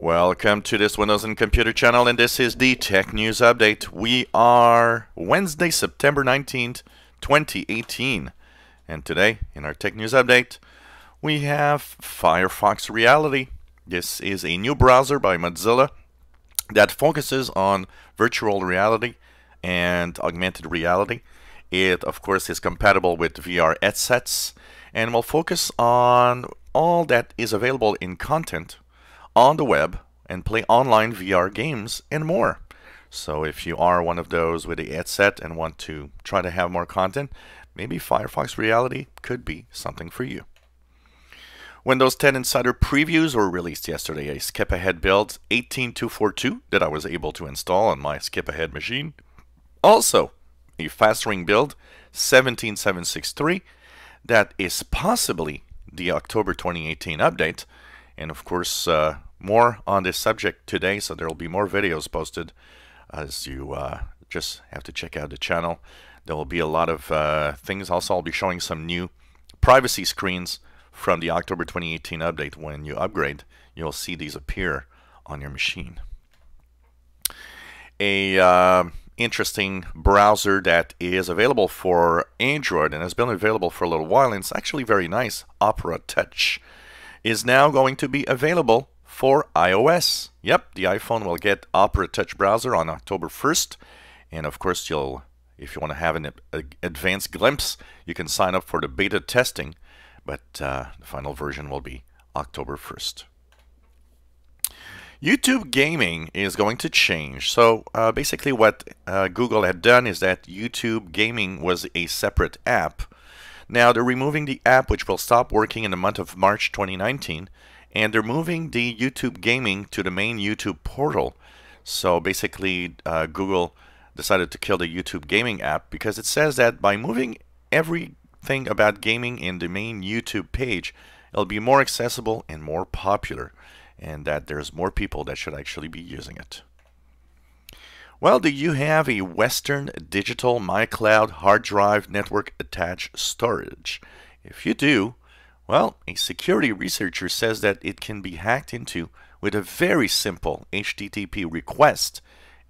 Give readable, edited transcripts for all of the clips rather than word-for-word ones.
Welcome to this Windows and Computer channel, and this is the Tech News Update. We are Wednesday, September 19th, 2018. And today, in our Tech News Update, we have Firefox Reality. This is a new browser by Mozilla that focuses on virtual reality and augmented reality. It, of course, is compatible with VR headsets and will focus on all that is available in content on the web and play online VR games and more. So if you are one of those with a headset and want to try to have more content, maybe Firefox Reality could be something for you. Windows 10 Insider previews were released yesterday. A skip-ahead build 18242 that I was able to install on my skip-ahead machine. Also, a fast-ring build 17763 that is possibly the October 2018 update. And of course, more on this subject today, so there will be more videos posted as you just have to check out the channel. There will be a lot of things. Also, I'll be showing some new privacy screens from the October 2018 update. When you upgrade, you'll see these appear on your machine. A interesting browser that is available for Android and has been available for a little while, and it's actually very nice, Opera Touch, is now going to be available for iOS. Yep, the iPhone will get Opera Touch browser on October 1st. And of course, if you want to have an advanced glimpse, you can sign up for the beta testing. But the final version will be October 1st. YouTube gaming is going to change. So basically what Google had done is that YouTube gaming was a separate app. Now they're removing the app, which will stop working in the month of March 2019, and they're moving the YouTube gaming to the main YouTube portal. So basically Google decided to kill the YouTube gaming app because it says that by moving everything about gaming in the main YouTube page, it'll be more accessible and more popular, and that there's more people that should actually be using it. Well, do you have a Western Digital MyCloud hard drive network attached storage? If you do, well, a security researcher says that it can be hacked into with a very simple HTTP request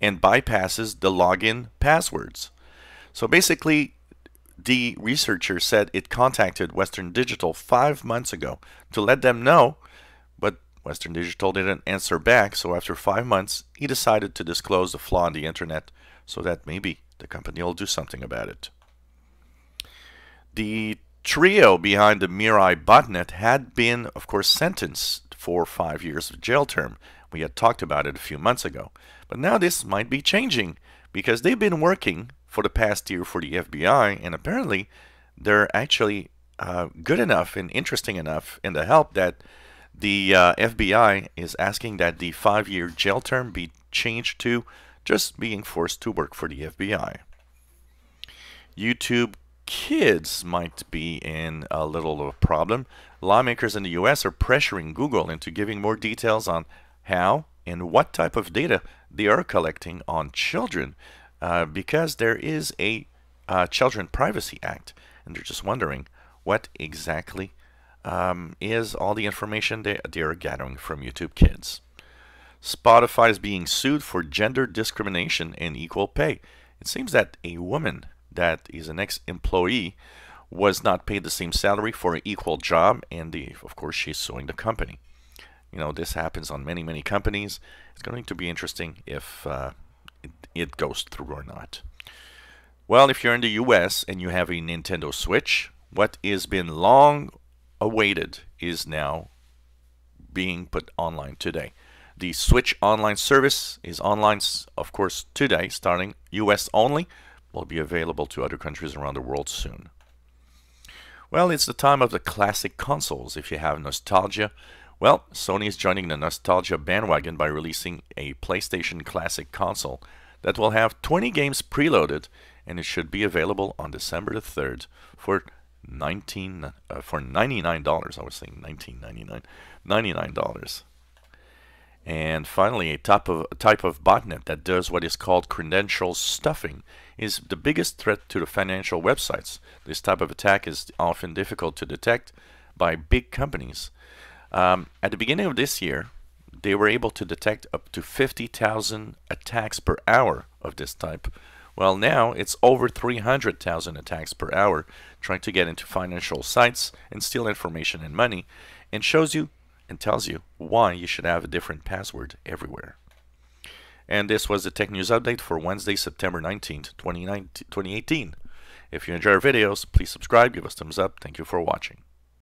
and bypasses the login passwords. So basically, the researcher said it contacted Western Digital 5 months ago to let them know, but Western Digital didn't answer back, so after 5 months, he decided to disclose the flaw on the internet so that maybe the company will do something about it. The trio behind the Mirai botnet had been, of course, sentenced for 5 years of jail term. We had talked about it a few months ago. But now this might be changing because they've been working for the past year for the FBI, and apparently they're actually good enough and interesting enough in the help that the FBI is asking that the 5-year jail term be changed to just being forced to work for the FBI. YouTube Kids might be in a little of a problem. Lawmakers in the US are pressuring Google into giving more details on how and what type of data they are collecting on children because there is a Children Privacy Act, and they're just wondering what exactly is all the information they are gathering from YouTube Kids. Spotify is being sued for gender discrimination and equal pay. It seems that a woman that is an ex-employee was not paid the same salary for an equal job, and of course she's suing the company. You know, this happens on many companies. It's going to be interesting if it goes through or not. Well, if you're in the US and you have a Nintendo Switch, what has been long awaited is now being put online today. The Switch online service is online, of course, today, starting US only. Will be available to other countries around the world soon. Well, it's the time of the classic consoles. If you have nostalgia, well, Sony is joining the nostalgia bandwagon by releasing a PlayStation Classic console that will have 20 games preloaded, and it should be available on December the 3rd for $99. I was saying $19.99. $99. And finally, a type of botnet that does what is called credential stuffing is the biggest threat to the financial websites. This type of attack is often difficult to detect by big companies. At the beginning of this year, they were able to detect up to 50,000 attacks per hour of this type. Well, now it's over 300,000 attacks per hour trying to get into financial sites and steal information and money, and shows you and tells you why you should have a different password everywhere. And this was the Tech News Update for Wednesday, September 19th, 2018. If you enjoy our videos, please subscribe, give us a thumbs up. Thank you for watching.